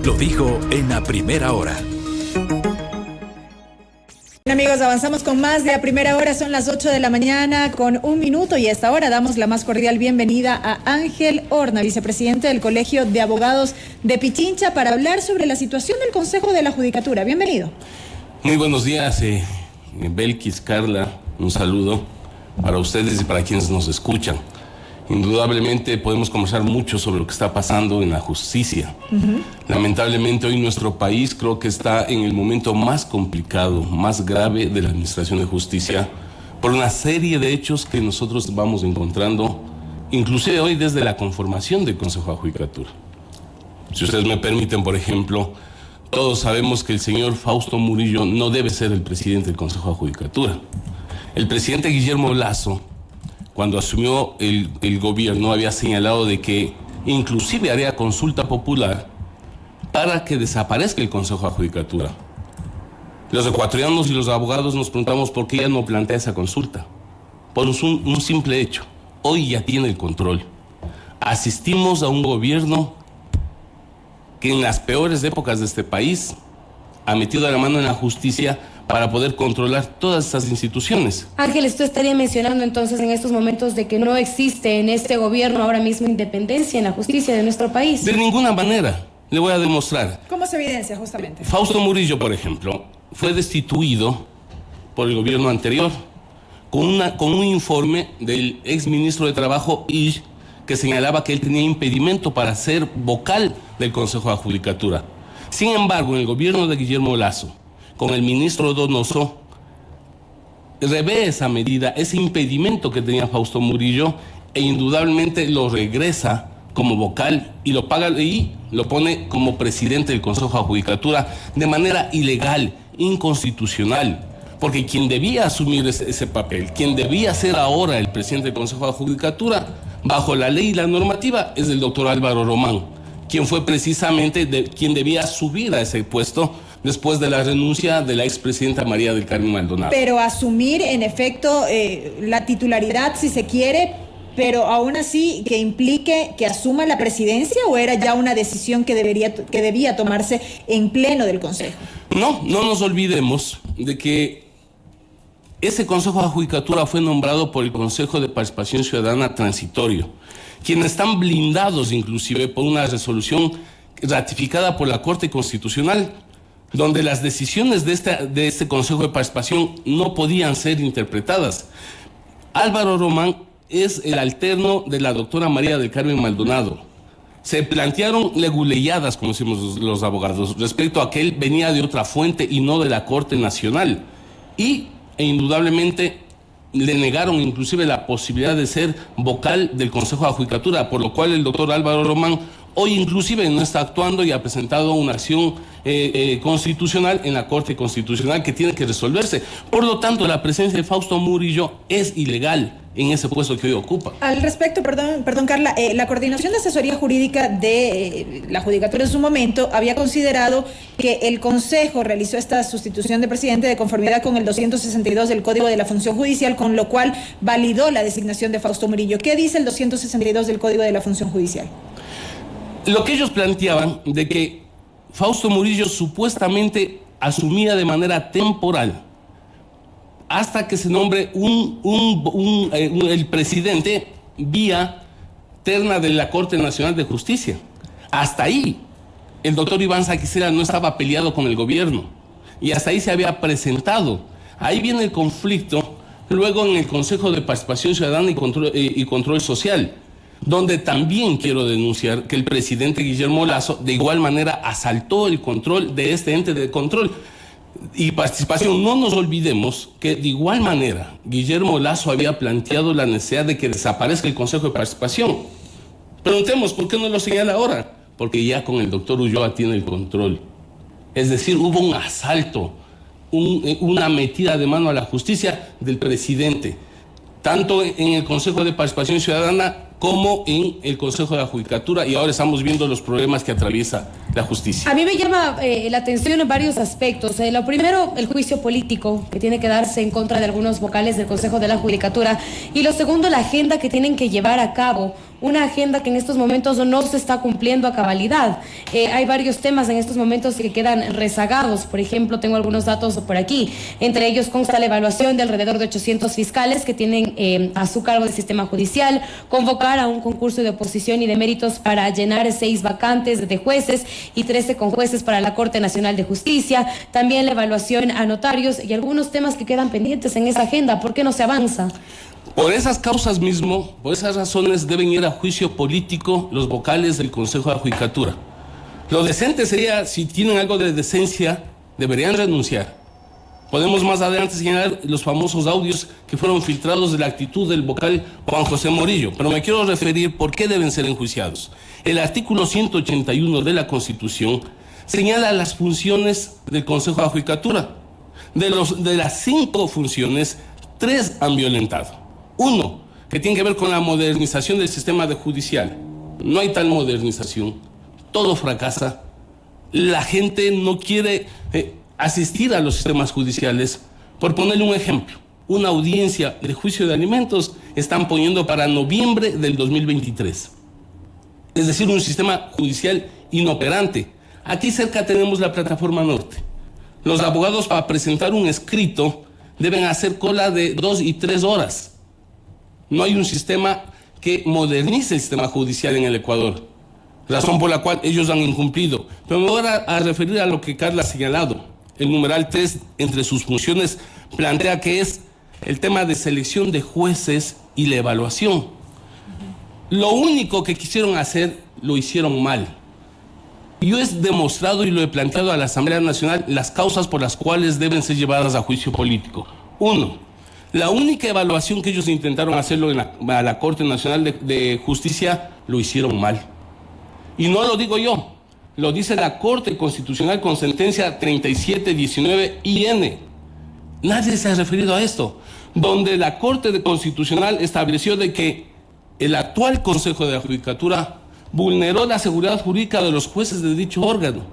lo dijo en A Primera Hora. Amigos, avanzamos con más de A Primera Hora. Son las 8 de la mañana con 1 minuto y a esta hora damos la más cordial bienvenida a Ángel Horna, vicepresidente del Colegio de Abogados de Pichincha, para hablar sobre la situación del Consejo de la Judicatura. Bienvenido. Muy buenos días, Belkis, Carla, un saludo para ustedes y para quienes nos escuchan. Indudablemente podemos conversar mucho sobre lo que está pasando en la justicia. Lamentablemente hoy nuestro país creo que está en el momento más complicado, más grave de la administración de justicia, por una serie de hechos que nosotros vamos encontrando, inclusive hoy desde la conformación del Consejo de la Judicatura. Si ustedes me permiten, por ejemplo, todos sabemos que el señor Fausto Murillo no debe ser el presidente del Consejo de la Judicatura. El presidente Guillermo Lasso, cuando asumió el gobierno, había señalado de que inclusive haría consulta popular para que desaparezca el Consejo de la Judicatura. Los ecuatorianos y los abogados nos preguntamos por qué ya no plantea esa consulta. Por un simple hecho: hoy ya tiene el control. Asistimos a un gobierno que en las peores épocas de este país ha metido la mano en la justicia para poder controlar todas estas instituciones. Ángel, esto estaría mencionando entonces en estos momentos de que no existe en este gobierno ahora mismo independencia en la justicia de nuestro país. De ninguna manera. Le voy a demostrar. ¿Cómo se evidencia justamente? Fausto Murillo, por ejemplo, fue destituido por el gobierno anterior con un informe del exministro de Trabajo Ish, que señalaba que él tenía impedimento para ser vocal del Consejo de la Judicatura. Sin embargo, en el gobierno de Guillermo Lasso, con el ministro Donoso, revé esa medida, ese impedimento que tenía Fausto Murillo, e indudablemente lo regresa como vocal y lo paga y lo pone como presidente del Consejo de la Judicatura de manera ilegal, inconstitucional, porque quien debía asumir ese papel, quien debía ser ahora el presidente del Consejo de la Judicatura, bajo la ley y la normativa, es el doctor Álvaro Román, quien fue precisamente quien debía subir a ese puesto después de la renuncia de la expresidenta María del Carmen Maldonado. Pero asumir, en efecto, la titularidad, si se quiere, pero aún así que implique que asuma la presidencia, ¿o era ya una decisión que debía tomarse en pleno del Consejo? No nos olvidemos de que ese Consejo de la Judicatura fue nombrado por el Consejo de Participación Ciudadana Transitorio, quienes están blindados inclusive por una resolución ratificada por la Corte Constitucional, donde las decisiones de este Consejo de Participación no podían ser interpretadas. Álvaro Román es el alterno de la doctora María del Carmen Maldonado. Se plantearon leguleyadas, como decimos los abogados, respecto a que él venía de otra fuente y no de la Corte Nacional. E indudablemente le negaron inclusive la posibilidad de ser vocal del Consejo de la Judicatura, por lo cual el doctor Álvaro Román hoy inclusive no está actuando y ha presentado una acción constitucional en la Corte Constitucional que tiene que resolverse. Por lo tanto, la presencia de Fausto Murillo es ilegal en ese puesto que hoy ocupa. Al respecto, perdón Carla, la Coordinación de Asesoría Jurídica de la Judicatura en su momento había considerado que el Consejo realizó esta sustitución de presidente de conformidad con el 262 del Código de la Función Judicial, con lo cual validó la designación de Fausto Murillo. ¿Qué dice el 262 del Código de la Función Judicial? Lo que ellos planteaban de que Fausto Murillo supuestamente asumía de manera temporal hasta que se nombre el presidente vía terna de la Corte Nacional de Justicia. Hasta ahí el doctor Iván Saquicela no estaba peleado con el gobierno y hasta ahí se había presentado. Ahí viene el conflicto luego en el Consejo de Participación Ciudadana y Control Social, donde también quiero denunciar que el presidente Guillermo Lasso de igual manera asaltó el control de este ente de control y participación. No nos olvidemos que de igual manera Guillermo Lasso había planteado la necesidad de que desaparezca el Consejo de Participación. Preguntemos, ¿por qué no lo señala ahora? Porque ya con el doctor Ulloa tiene el control. Es decir, hubo un asalto, una metida de mano a la justicia del presidente, tanto en el Consejo de Participación Ciudadana como en el Consejo de la Judicatura, y ahora estamos viendo los problemas que atraviesa la justicia. A mí me llama la atención en varios aspectos. Lo primero, el juicio político que tiene que darse en contra de algunos vocales del Consejo de la Judicatura. Y lo segundo, la agenda que tienen que llevar a cabo. Una agenda que en estos momentos no se está cumpliendo a cabalidad. Hay varios temas en estos momentos que quedan rezagados. Por ejemplo, tengo algunos datos por aquí. Entre ellos consta la evaluación de alrededor de 800 fiscales que tienen a su cargo el sistema judicial, convocar a un concurso de oposición y de méritos para llenar 6 vacantes de jueces y 13 con jueces para la Corte Nacional de Justicia. También la evaluación a notarios y algunos temas que quedan pendientes en esa agenda. ¿Por qué no se avanza? Por esas causas mismo, por esas razones deben ir a juicio político los vocales del Consejo de la Judicatura. Lo decente sería, si tienen algo de decencia, deberían renunciar. Podemos más adelante señalar los famosos audios que fueron filtrados de la actitud del vocal Juan José Morillo, pero me quiero referir por qué deben ser enjuiciados. El artículo 181 de la Constitución señala las funciones del Consejo de la Judicatura. De las 5 funciones, 3 han violentado. 1, que tiene que ver con la modernización del sistema judicial. No hay tal modernización. Todo fracasa. La gente no quiere asistir a los sistemas judiciales. Por ponerle un ejemplo, una audiencia de juicio de alimentos están poniendo para noviembre del 2023. Es decir, un sistema judicial inoperante. Aquí cerca tenemos la Plataforma Norte. Los abogados, para presentar un escrito, deben hacer cola de 2 y 3 horas. No hay un sistema que modernice el sistema judicial en el Ecuador, razón por la cual ellos han incumplido. Pero me voy a referir a lo que Carla ha señalado. El numeral 3, entre sus funciones, plantea que es el tema de selección de jueces y la evaluación. Lo único que quisieron hacer, lo hicieron mal. Yo he demostrado y lo he planteado a la Asamblea Nacional las causas por las cuales deben ser llevadas a juicio político. 1, la única evaluación que ellos intentaron hacerlo a la Corte Nacional de Justicia, lo hicieron mal. Y no lo digo yo, lo dice la Corte Constitucional con sentencia 3719 IN. Nadie se ha referido a esto, donde la Corte Constitucional estableció de que el actual Consejo de la Judicatura vulneró la seguridad jurídica de los jueces de dicho órgano.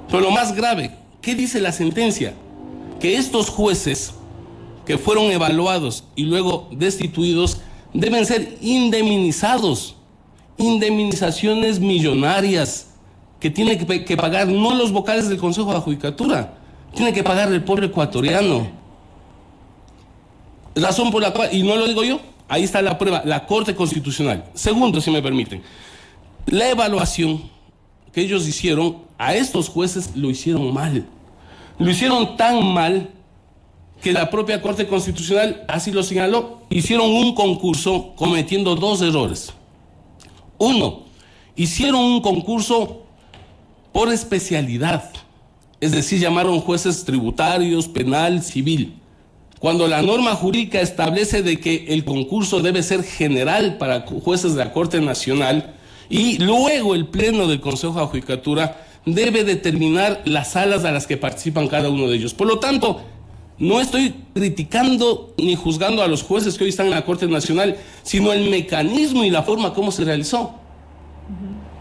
Pero lo más grave, ¿qué dice la sentencia? Que estos jueces que fueron evaluados y luego destituidos deben ser indemnizados, indemnizaciones millonarias que tiene que pagar no los vocales del Consejo de la Judicatura, tiene que pagar el pueblo ecuatoriano. Razón por la cual, y no lo digo yo, ahí está la prueba, la Corte Constitucional. Segundo, si me permiten, la evaluación que ellos hicieron a estos jueces lo hicieron mal. Lo hicieron tan mal que la propia Corte Constitucional así lo señaló. Hicieron un concurso cometiendo 2 errores. 1, hicieron un concurso por especialidad, es decir, llamaron jueces tributarios, penal, civil, cuando la norma jurídica establece de que el concurso debe ser general para jueces de la Corte Nacional y luego el Pleno del Consejo de la Judicatura debe determinar las salas a las que participan cada uno de ellos. Por lo tanto, no estoy criticando ni juzgando a los jueces que hoy están en la Corte Nacional, sino el mecanismo y la forma como se realizó.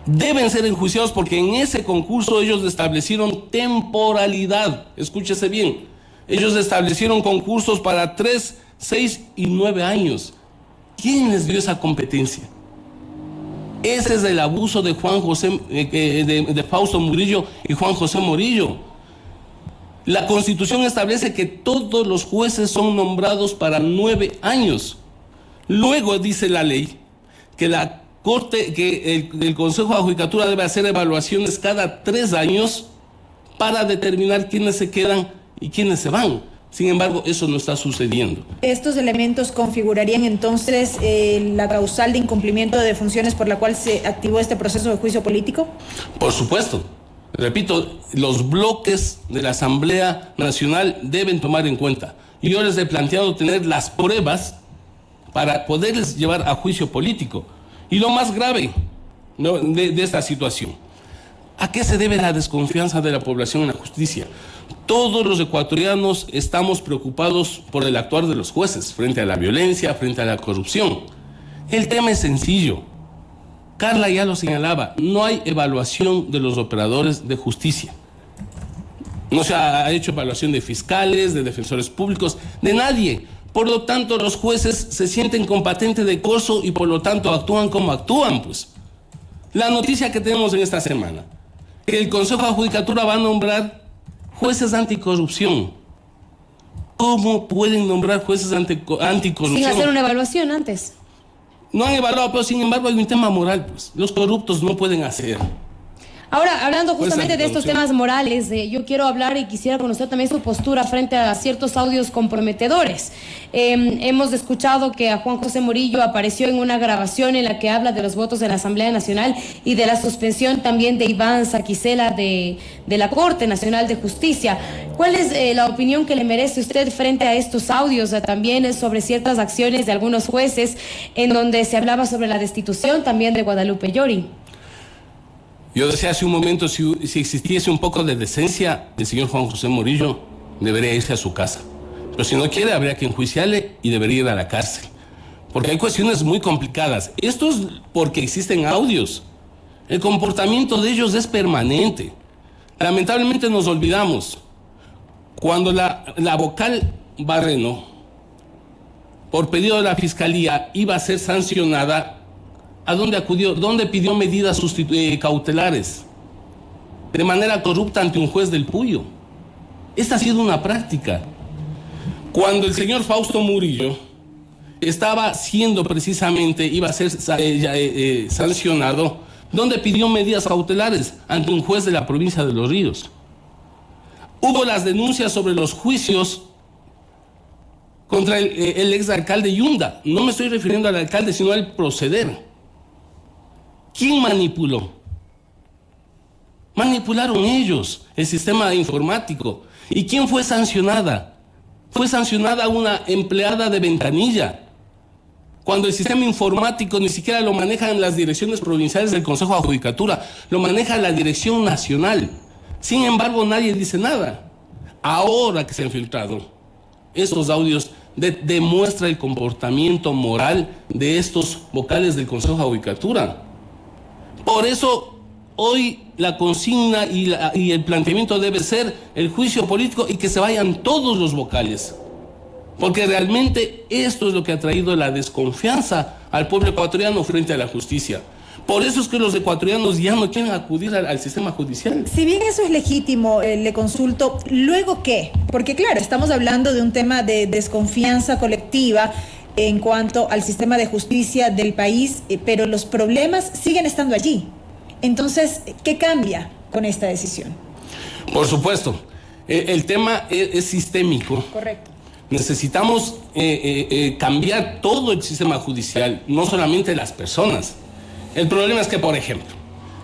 Deben ser enjuiciados porque en ese concurso ellos establecieron temporalidad. Escúchese bien. Ellos establecieron concursos para 3, 6 y 9 años. ¿Quién les dio esa competencia? Ese es el abuso de de Fausto Murillo y Juan José Morillo. La Constitución establece que todos los jueces son nombrados para 9 años. Luego dice la ley que el Consejo de la Judicatura debe hacer evaluaciones cada 3 años para determinar quiénes se quedan y quiénes se van. Sin embargo, eso no está sucediendo. ¿Estos elementos configurarían entonces la causal de incumplimiento de funciones por la cual se activó este proceso de juicio político? Por supuesto. Repito, los bloques de la Asamblea Nacional deben tomar en cuenta. Y yo les he planteado tener las pruebas para poderles llevar a juicio político. Y lo más grave, ¿no?, de esta situación, ¿a qué se debe la desconfianza de la población en la justicia? Todos los ecuatorianos estamos preocupados por el actuar de los jueces frente a la violencia, frente a la corrupción. El tema es sencillo. Carla ya lo señalaba, no hay evaluación de los operadores de justicia. No se ha hecho evaluación de fiscales, de defensores públicos, de nadie. Por lo tanto, los jueces se sienten con patente de corso y por lo tanto actúan como actúan, pues. La noticia que tenemos en esta semana, que el Consejo de Judicatura va a nombrar jueces anticorrupción. ¿Cómo pueden nombrar jueces anticorrupción? Sin hacer una evaluación antes. No han evaluado, pero sin embargo hay un tema moral, pues. Los corruptos no pueden hacer. Ahora, hablando justamente de estos temas morales, yo quiero hablar y quisiera conocer también su postura frente a ciertos audios comprometedores. Hemos escuchado que a Juan José Murillo apareció en una grabación en la que habla de los votos de la Asamblea Nacional y de la suspensión también de Iván Saquicela de la Corte Nacional de Justicia. ¿Cuál es la opinión que le merece usted frente a estos audios? También sobre ciertas acciones de algunos jueces en donde se hablaba sobre la destitución también de Guadalupe Llori. Yo decía hace un momento, si existiese un poco de decencia, el señor Juan José Murillo debería irse a su casa. Pero si no quiere, habría que enjuiciarle y debería ir a la cárcel. Porque hay cuestiones muy complicadas. Esto es porque existen audios. El comportamiento de ellos es permanente. Lamentablemente nos olvidamos. Cuando la vocal Barreno, por pedido de la Fiscalía, iba a ser sancionada, ¿a dónde acudió? ¿Dónde pidió medidas cautelares? De manera corrupta ante un juez del Puyo. Esta ha sido una práctica. Cuando el señor Fausto Murillo estaba siendo precisamente, iba a ser sancionado, ¿dónde pidió medidas cautelares? Ante un juez de la provincia de Los Ríos. Hubo las denuncias sobre los juicios contra el exalcalde Yunda. No me estoy refiriendo al alcalde, sino al proceder. ¿Quién manipuló? Manipularon ellos el sistema informático. ¿Y quién fue sancionada? Fue sancionada una empleada de Ventanilla, cuando el sistema informático ni siquiera lo manejan las direcciones provinciales del Consejo de Judicatura, lo maneja la Dirección Nacional. Sin embargo, nadie dice nada. Ahora que se han filtrado estos audios, demuestra el comportamiento moral de estos vocales del Consejo de Judicatura. Por eso, hoy la consigna y el planteamiento debe ser el juicio político y que se vayan todos los vocales. Porque realmente esto es lo que ha traído la desconfianza al pueblo ecuatoriano frente a la justicia. Por eso es que los ecuatorianos ya no quieren acudir al sistema judicial. Si bien eso es legítimo, le consulto, ¿luego qué? Porque claro, estamos hablando de un tema de desconfianza colectiva en cuanto al sistema de justicia del país, pero los problemas siguen estando allí. Entonces, ¿qué cambia con esta decisión? Por supuesto, el tema es sistémico. Correcto. Necesitamos cambiar todo el sistema judicial, no solamente las personas. El problema es que, por ejemplo,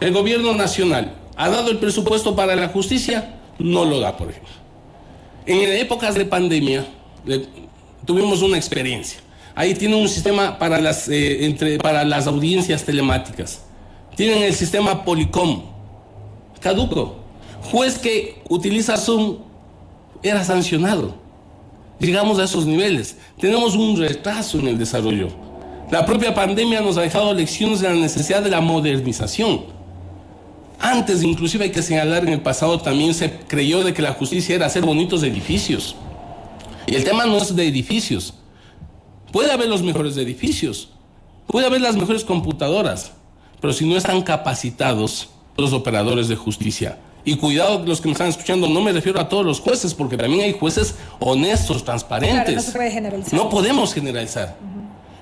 el gobierno nacional ha dado el presupuesto para la justicia, no lo da, por ejemplo. En épocas de pandemia tuvimos una experiencia. Ahí tienen un sistema para las audiencias telemáticas. Tienen el sistema Policom, caduco. Juez que utiliza Zoom era sancionado. Llegamos a esos niveles. Tenemos un retraso en el desarrollo. La propia pandemia nos ha dejado lecciones de la necesidad de la modernización. Antes, inclusive hay que señalar, en el pasado también se creyó de que la justicia era hacer bonitos edificios. Y el tema no es de edificios. Puede haber los mejores edificios, puede haber las mejores computadoras, pero si no están capacitados los operadores de justicia. Y cuidado los que me están escuchando, no me refiero a todos los jueces, porque también hay jueces honestos, transparentes. Claro, no se puede generalizar. No podemos generalizar.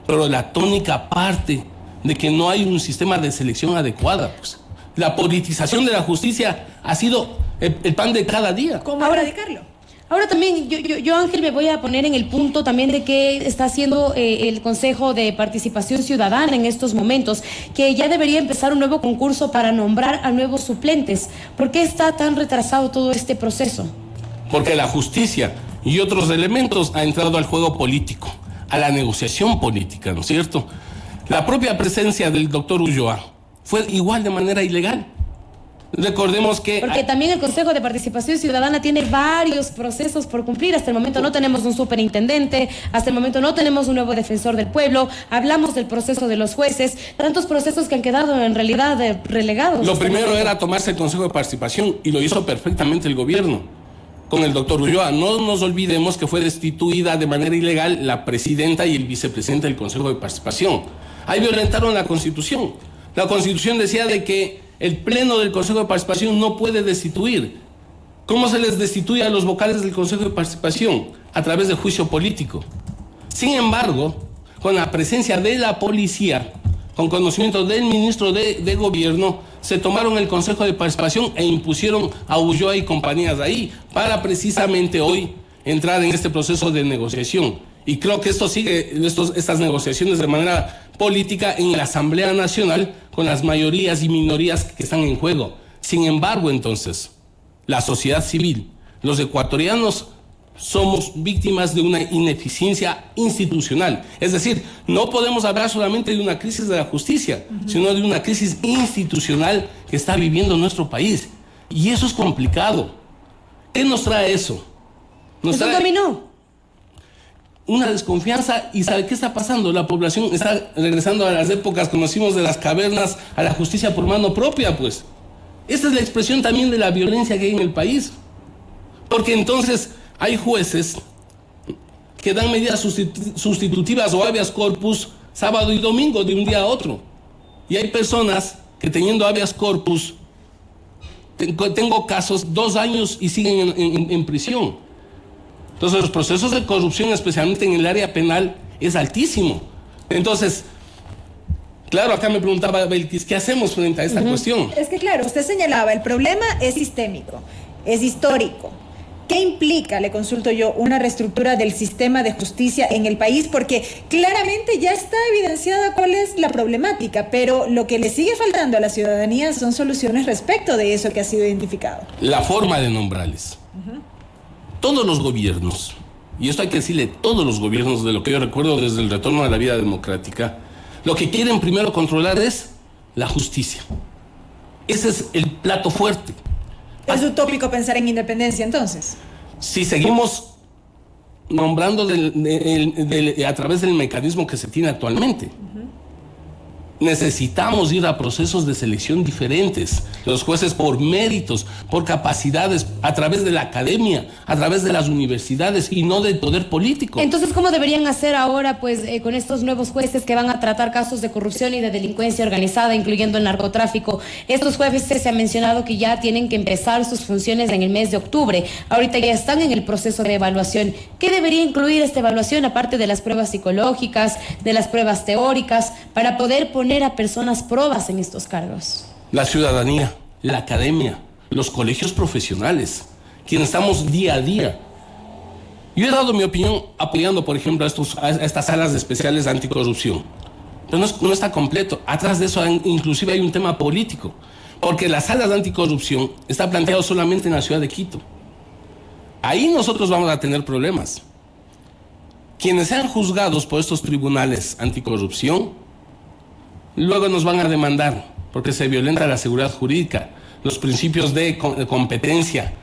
Pero la tónica parte de que no hay un sistema de selección adecuada. Pues. La politización de la justicia ha sido el pan de cada día. ¿Cómo erradicarlo? Ahora también, yo Ángel, me voy a poner en el punto también de que está haciendo el Consejo de Participación Ciudadana en estos momentos, que ya debería empezar un nuevo concurso para nombrar a nuevos suplentes. ¿Por qué está tan retrasado todo este proceso? Porque la justicia y otros elementos ha entrado al juego político, a la negociación política, ¿no es cierto? La propia presencia del doctor Ulloa fue igual de manera ilegal. Recordemos que... Porque también el Consejo de Participación Ciudadana tiene varios procesos por cumplir. Hasta el momento no tenemos un superintendente, hasta el momento no tenemos un nuevo defensor del pueblo, hablamos del proceso de los jueces, tantos procesos que han quedado en realidad relegados. Lo primero era tomarse el Consejo de Participación y lo hizo perfectamente el gobierno con el doctor Ulloa. No nos olvidemos que fue destituida de manera ilegal la presidenta y el vicepresidente del Consejo de Participación. Ahí violentaron la Constitución. La Constitución decía de que el Pleno del Consejo de Participación no puede destituir. ¿Cómo se les destituye a los vocales del Consejo de Participación? A través de juicio político. Sin embargo, con la presencia de la policía, con conocimiento del ministro de Gobierno, se tomaron el Consejo de Participación e impusieron a Ulloa y compañías ahí para precisamente hoy entrar en este proceso de negociación. Y creo que esto sigue, estas negociaciones de manera política en la Asamblea Nacional con las mayorías y minorías que están en juego. Sin embargo, entonces, la sociedad civil, los ecuatorianos, somos víctimas de una ineficiencia institucional. Es decir, no podemos hablar solamente de una crisis de la justicia, sino de una crisis institucional que está viviendo nuestro país. Y eso es complicado. ¿Qué nos trae eso? Nos ¿Eso trae dominó? una desconfianza. ¿Y sabe qué está pasando? La población está regresando a las épocas, conocimos, de las cavernas, a la justicia por mano propia, pues. Esta es la expresión también de la violencia que hay en el país. Porque entonces hay jueces que dan medidas sustitutivas o habeas corpus sábado y domingo de un día a otro. Y hay personas que teniendo habeas corpus, tengo casos 2 años y siguen en prisión. Entonces los procesos de corrupción, especialmente en el área penal, es altísimo. Entonces, claro, acá me preguntaba Belkis, ¿qué hacemos frente a esta cuestión? Es que claro, usted señalaba, el problema es sistémico, es histórico. ¿Qué implica, le consulto yo, una reestructura del sistema de justicia en el país? Porque claramente ya está evidenciada cuál es la problemática, pero lo que le sigue faltando a la ciudadanía son soluciones respecto de eso que ha sido identificado. La forma de nombrarles. Todos los gobiernos, y esto hay que decirle, todos los gobiernos, de lo que yo recuerdo desde el retorno a la vida democrática, lo que quieren primero controlar es la justicia. Ese es el plato fuerte. ¿Es utópico pensar en independencia entonces? Si seguimos nombrando a través del mecanismo que se tiene actualmente, necesitamos ir a procesos de selección diferentes. Los jueces por méritos, por capacidades, a través de la academia, a través de las universidades y no del poder político. Entonces, ¿cómo deberían hacer ahora, pues, con estos nuevos jueces que van a tratar casos de corrupción y de delincuencia organizada, incluyendo el narcotráfico? Estos jueces se ha mencionado que ya tienen que empezar sus funciones en el mes de octubre. Ahorita ya están en el proceso de evaluación. ¿Qué debería incluir esta evaluación, aparte de las pruebas psicológicas, de las pruebas teóricas, para poder poner a personas probas en estos cargos? La ciudadanía, la academia, los colegios profesionales, quienes estamos día a día. Yo he dado mi opinión apoyando, por ejemplo, a estas salas especiales de anticorrupción. Pero no está completo. Atrás de eso inclusive hay un tema político. Porque las salas de anticorrupción está planteado solamente en la ciudad de Quito. Ahí nosotros vamos a tener problemas. Quienes sean juzgados por estos tribunales anticorrupción, luego nos van a demandar porque se violenta la seguridad jurídica, los principios de competencia.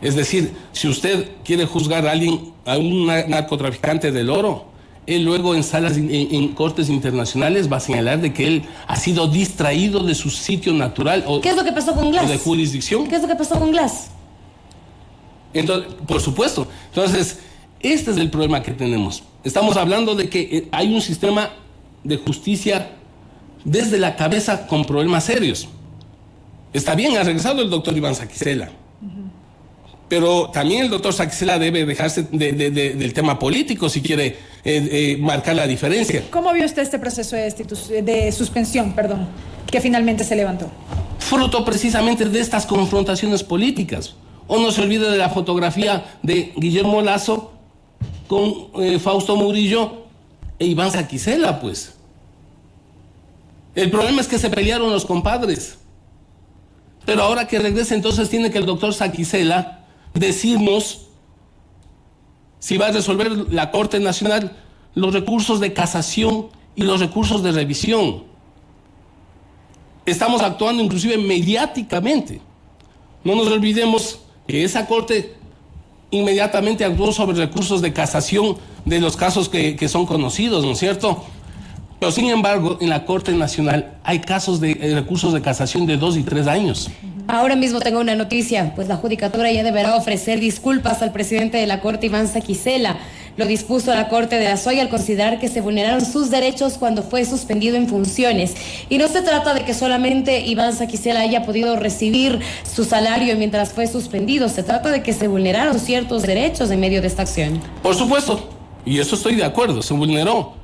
Es decir, si usted quiere juzgar a alguien, a un narcotraficante del oro, él luego en salas, en cortes internacionales va a señalar de que él ha sido distraído de su sitio natural. ¿Qué es lo que pasó con Glass? O de jurisdicción. ¿Qué es lo que pasó con Glass? Entonces, por supuesto. Entonces, este es el problema que tenemos. Estamos hablando de que hay un sistema de justicia desde la cabeza con problemas serios. Está bien, ha regresado el doctor Iván Saquicela, pero también el doctor Saquicela debe dejarse del tema político si quiere marcar la diferencia. ¿Cómo vio usted este proceso de suspensión, que finalmente se levantó? Fruto precisamente de estas confrontaciones políticas. O no se olvide de la fotografía de Guillermo Lasso con Fausto Murillo e Iván Saquicela, pues. El problema es que se pelearon los compadres. Pero ahora que regrese, entonces tiene que el doctor Saquicela decirnos si va a resolver la Corte Nacional los recursos de casación y los recursos de revisión. estamos actuando inclusive mediáticamente. No nos olvidemos que esa Corte inmediatamente actuó sobre recursos de casación de los casos que son conocidos, ¿no es cierto? Pero sin embargo, en la Corte Nacional hay casos de recursos de casación de 2 y 3 años. Ahora mismo tengo una noticia, pues la Judicatura ya deberá ofrecer disculpas al presidente de la Corte, Iván Saquicela. Lo dispuso la Corte de Azoy al considerar que se vulneraron sus derechos cuando fue suspendido en funciones. Y no se trata de que solamente Iván Saquicela haya podido recibir su salario mientras fue suspendido, se trata de que se vulneraron ciertos derechos en medio de esta acción. Por supuesto, y eso estoy de acuerdo, se vulneró.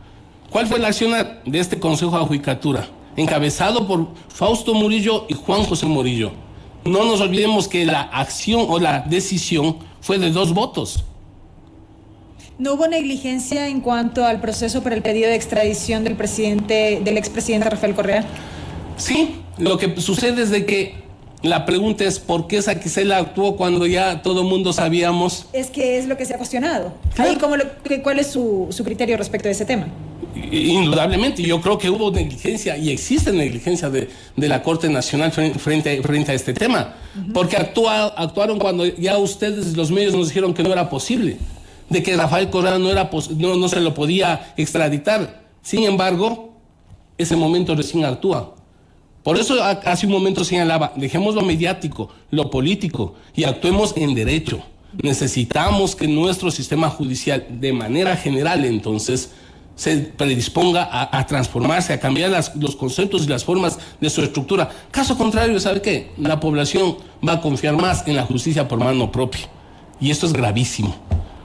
¿Cuál fue la acción de este Consejo de Judicatura? Encabezado por Fausto Murillo y Juan José Murillo. No nos olvidemos que la acción o la decisión fue de 2 votos. ¿No hubo negligencia en cuanto al proceso por el pedido de extradición del expresidente Rafael Correa? Sí, lo que sucede es de que la pregunta es ¿por qué Saquicela actuó cuando ya todo el mundo sabíamos? Es que es lo que se ha cuestionado. Claro. Ahí, ¿cuál es su criterio respecto a ese tema? Indudablemente, yo creo que hubo negligencia y existe negligencia de la Corte Nacional frente a este tema, porque actuaron cuando ya ustedes, los medios, nos dijeron que no era posible, de que Rafael Correa no se lo podía extraditar. Sin embargo, ese momento recién actúa. Por eso hace un momento señalaba, dejemos lo mediático, lo político y actuemos en derecho. Necesitamos que nuestro sistema judicial, de manera general, entonces, se predisponga a transformarse, a cambiar los conceptos y las formas de su estructura. Caso contrario, ¿sabe qué? La población va a confiar más en la justicia por mano propia. Y esto es gravísimo.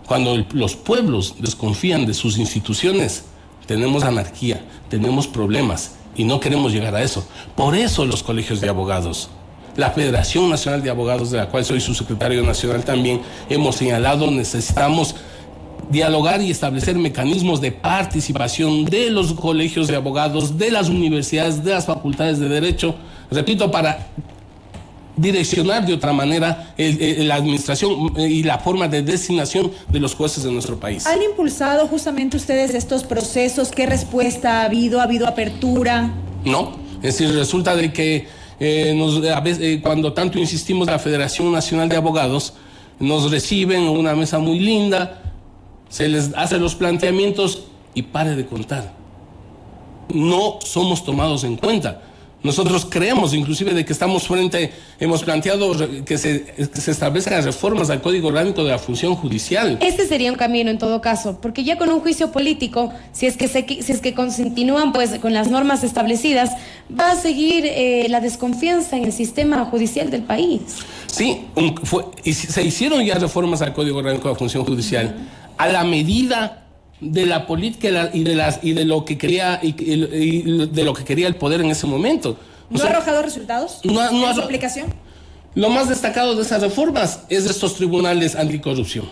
Cuando los pueblos desconfían de sus instituciones, tenemos anarquía, tenemos problemas y no queremos llegar a eso. Por eso los colegios de abogados, la Federación Nacional de Abogados, de la cual soy su secretario nacional también, hemos señalado, necesitamos dialogar y establecer mecanismos de participación de los colegios de abogados, de las universidades, de las facultades de Derecho, repito, para direccionar de otra manera la administración y la forma de designación de los jueces de nuestro país. ¿Han impulsado justamente ustedes estos procesos? ¿Qué respuesta ha habido? ¿Ha habido apertura? No, es decir, resulta de que a veces, cuando tanto insistimos, la Federación Nacional de Abogados nos reciben en una mesa muy linda, se les hace los planteamientos y pare de contar. No somos tomados en cuenta. Nosotros creemos inclusive de que hemos planteado que se establezcan reformas al Código Orgánico de la Función Judicial. Este sería un camino en todo caso, porque ya con un juicio político, si es que continúan pues con las normas establecidas, va a seguir la desconfianza en el sistema judicial del país. Sí, se hicieron ya reformas al Código Orgánico de la Función Judicial a la medida de la política y de lo que quería el poder en ese momento. ¿No ha arrojado resultados? ¿En su aplicación? Lo más destacado de esas reformas es estos tribunales anticorrupción,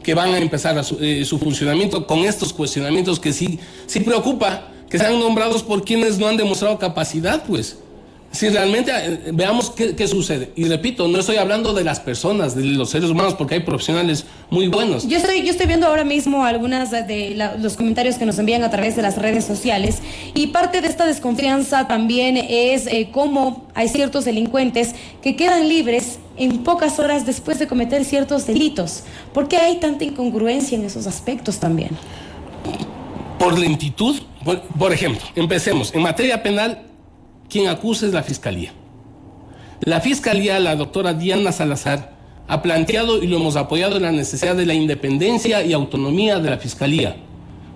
que van a empezar su funcionamiento con estos cuestionamientos que sí preocupa, que sean nombrados por quienes no han demostrado capacidad, pues. Si realmente veamos qué sucede. Y repito, no estoy hablando de las personas, de los seres humanos, porque hay profesionales muy buenos. Yo estoy viendo ahora mismo algunas los comentarios que nos envían a través de las redes sociales, y parte de esta desconfianza también es cómo hay ciertos delincuentes que quedan libres en pocas horas después de cometer ciertos delitos. ¿Por qué hay tanta incongruencia en esos aspectos también? Por lentitud. Por ejemplo, empecemos. En materia penal, quien acusa es la Fiscalía. La Fiscalía, la doctora Diana Salazar, ha planteado y lo hemos apoyado en la necesidad de la independencia y autonomía de la Fiscalía.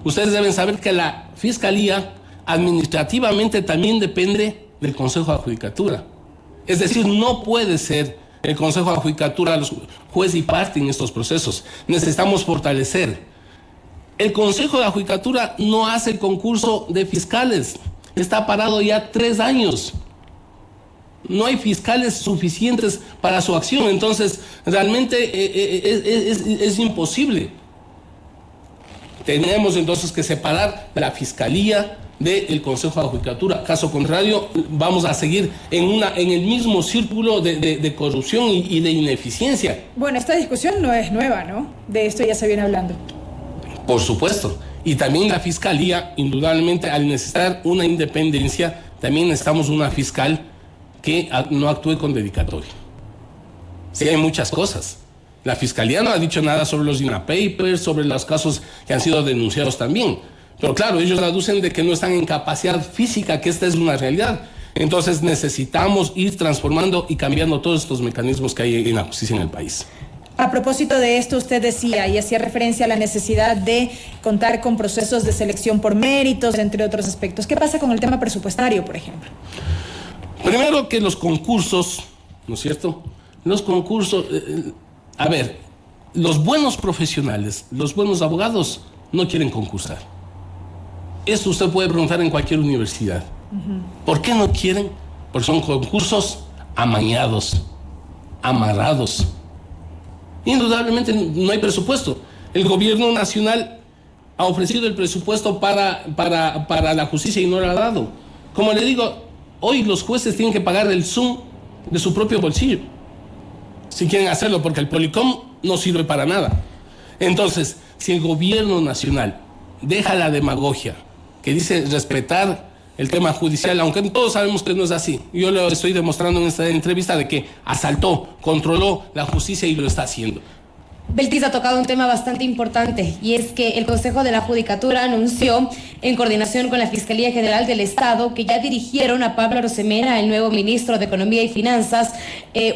Ustedes deben saber que la Fiscalía administrativamente también depende del Consejo de Judicatura. Es decir, no puede ser el Consejo de Judicatura los juez y parte en estos procesos. Necesitamos fortalecer. El Consejo de la Judicatura no hace el concurso de fiscales. Está parado ya 3 años. No hay fiscales suficientes para su acción, entonces realmente es imposible. Tenemos entonces que separar la Fiscalía del Consejo de la Judicatura. Caso contrario, vamos a seguir en el mismo círculo de corrupción y de ineficiencia. Bueno, esta discusión no es nueva, ¿no? De esto ya se viene hablando. Por supuesto. Y también la Fiscalía, indudablemente, al necesitar una independencia, también necesitamos una fiscal que no actúe con dedicatoria. Sí, hay muchas cosas. La Fiscalía no ha dicho nada sobre los DINA Papers, sobre los casos que han sido denunciados también. Pero claro, ellos aducen de que no están en capacidad física, que esta es una realidad. Entonces necesitamos ir transformando y cambiando todos estos mecanismos que hay en la justicia en el país. A propósito de esto, usted decía y hacía referencia a la necesidad de contar con procesos de selección por méritos, entre otros aspectos. ¿Qué pasa con el tema presupuestario, por ejemplo? Primero que los concursos, ¿no es cierto? Los concursos, a ver, los buenos profesionales, los buenos abogados no quieren concursar. Esto usted puede preguntar en cualquier universidad. ¿Por qué no quieren? Porque son concursos amañados, amarrados. Indudablemente no hay presupuesto. El gobierno nacional ha ofrecido el presupuesto para la justicia y no lo ha dado. Como le digo, hoy los jueces tienen que pagar el Zoom de su propio bolsillo, si quieren hacerlo, porque el Policom no sirve para nada. Entonces, si el gobierno nacional deja la demagogia, que dice respetar el tema judicial, aunque todos sabemos que no es así. Yo lo estoy demostrando en esta entrevista de que asaltó, controló la justicia y lo está haciendo. Belkis ha tocado un tema bastante importante y es que el Consejo de la Judicatura anunció, en coordinación con la Fiscalía General del Estado, que ya dirigieron a Pablo Arosemena, el nuevo ministro de Economía y Finanzas,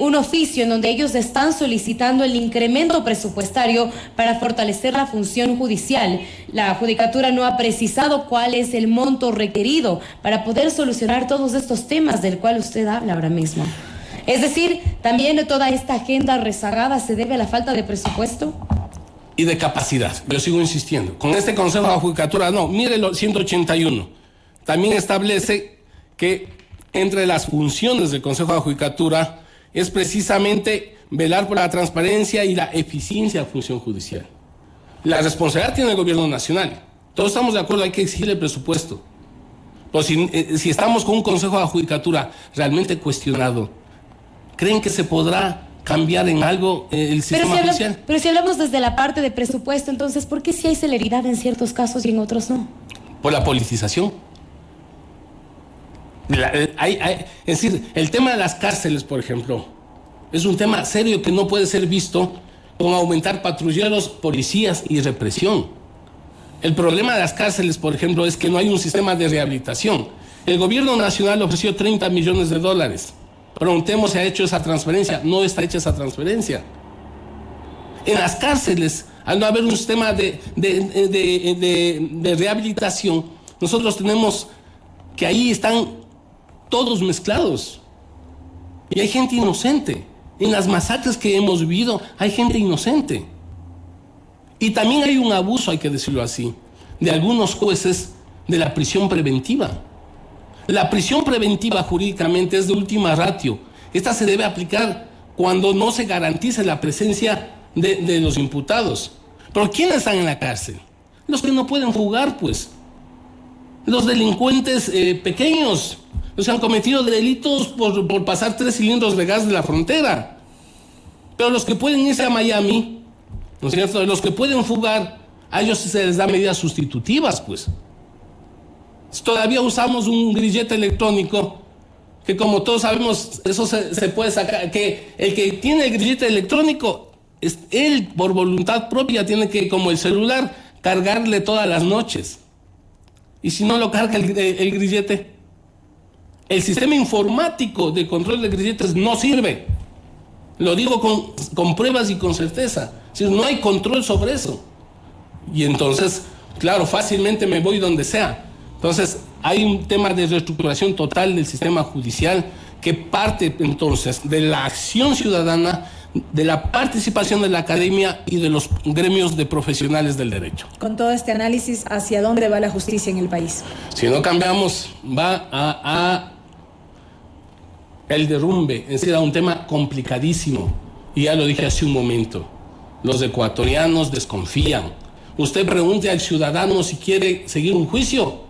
un oficio en donde ellos están solicitando el incremento presupuestario para fortalecer la función judicial. La Judicatura no ha precisado cuál es el monto requerido para poder solucionar todos estos temas del cual usted habla ahora mismo. Es decir, también toda esta agenda rezagada se debe a la falta de presupuesto. Y de capacidad, yo sigo insistiendo. Con este Consejo de la Judicatura, no, mire lo 181. También establece que entre las funciones del Consejo de la Judicatura es precisamente velar por la transparencia y la eficiencia de la función judicial. La responsabilidad tiene el gobierno nacional. Todos estamos de acuerdo, hay que exigir el presupuesto. Pues si estamos con un Consejo de la Judicatura realmente cuestionado, ¿creen que se podrá cambiar en algo el sistema judicial? Pero si hablamos desde la parte de presupuesto, entonces, ¿por qué sí hay celeridad en ciertos casos y en otros no? Por la politización. Es decir, el tema de las cárceles, por ejemplo, es un tema serio que no puede ser visto con aumentar patrulleros, policías y represión. El problema de las cárceles, por ejemplo, es que no hay un sistema de rehabilitación. El gobierno nacional ofreció $30 millones. Preguntemos si ha hecho esa transferencia. No está hecha esa transferencia. En las cárceles, al no haber un sistema de rehabilitación, nosotros tenemos que ahí están todos mezclados. Y hay gente inocente. En las masacres que hemos vivido, hay gente inocente. Y también hay un abuso, hay que decirlo así, de algunos jueces de la prisión preventiva. La prisión preventiva jurídicamente es de última ratio. Esta se debe aplicar cuando no se garantice la presencia de los imputados. ¿Pero quiénes están en la cárcel? Los que no pueden fugar, pues. Los delincuentes pequeños, los que han cometido delitos por pasar 3 cilindros de gas de la frontera. Pero los que pueden irse a Miami, ¿no es cierto? Los que pueden fugar, a ellos se les da medidas sustitutivas, pues. Todavía usamos un grillete electrónico que, como todos sabemos, eso se puede sacar, que el que tiene el grillete electrónico, él por voluntad propia tiene que, como el celular, cargarle todas las noches. Y si no lo carga el grillete, el sistema informático de control de grilletes no sirve. Lo digo con pruebas y con certeza. Es decir, no hay control sobre eso. Y entonces, claro, fácilmente me voy donde sea. Entonces, hay un tema de reestructuración total del sistema judicial que parte entonces de la acción ciudadana, de la participación de la academia y de los gremios de profesionales del derecho. Con todo este análisis, ¿hacia dónde va la justicia en el país? Si no cambiamos, va a el derrumbe, es decir, a un tema complicadísimo. Y ya lo dije hace un momento, los ecuatorianos desconfían. Usted pregunte al ciudadano si quiere seguir un juicio.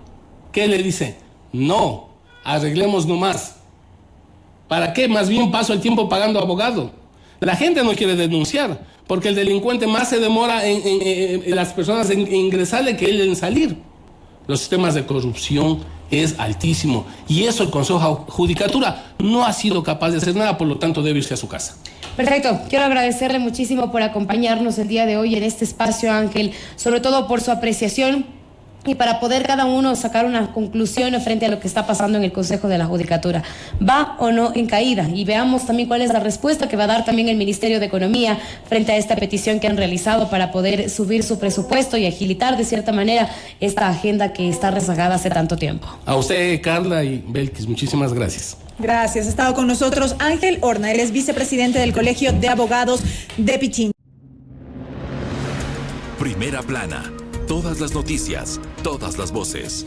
¿Qué le dice? No, arreglemos nomás. ¿Para qué? Más bien paso el tiempo pagando abogado. La gente no quiere denunciar, porque el delincuente más se demora en las personas en ingresarle que él en salir. Los sistemas de corrupción es altísimo. Y eso el Consejo de Judicatura no ha sido capaz de hacer nada, por lo tanto debe irse a su casa. Perfecto. Quiero agradecerle muchísimo por acompañarnos el día de hoy en este espacio, Ángel, sobre todo por su apreciación y para poder cada uno sacar una conclusión frente a lo que está pasando en el Consejo de la Judicatura. ¿Va o no en caída? Y veamos también cuál es la respuesta que va a dar también el Ministerio de Economía frente a esta petición que han realizado para poder subir su presupuesto y agilitar de cierta manera esta agenda que está rezagada hace tanto tiempo. A usted, Carla y Belkis, muchísimas gracias. Gracias. Ha estado con nosotros Ángel Horna, él es vicepresidente del Colegio de Abogados de Pichincha. Primera plana. Todas las noticias, todas las voces.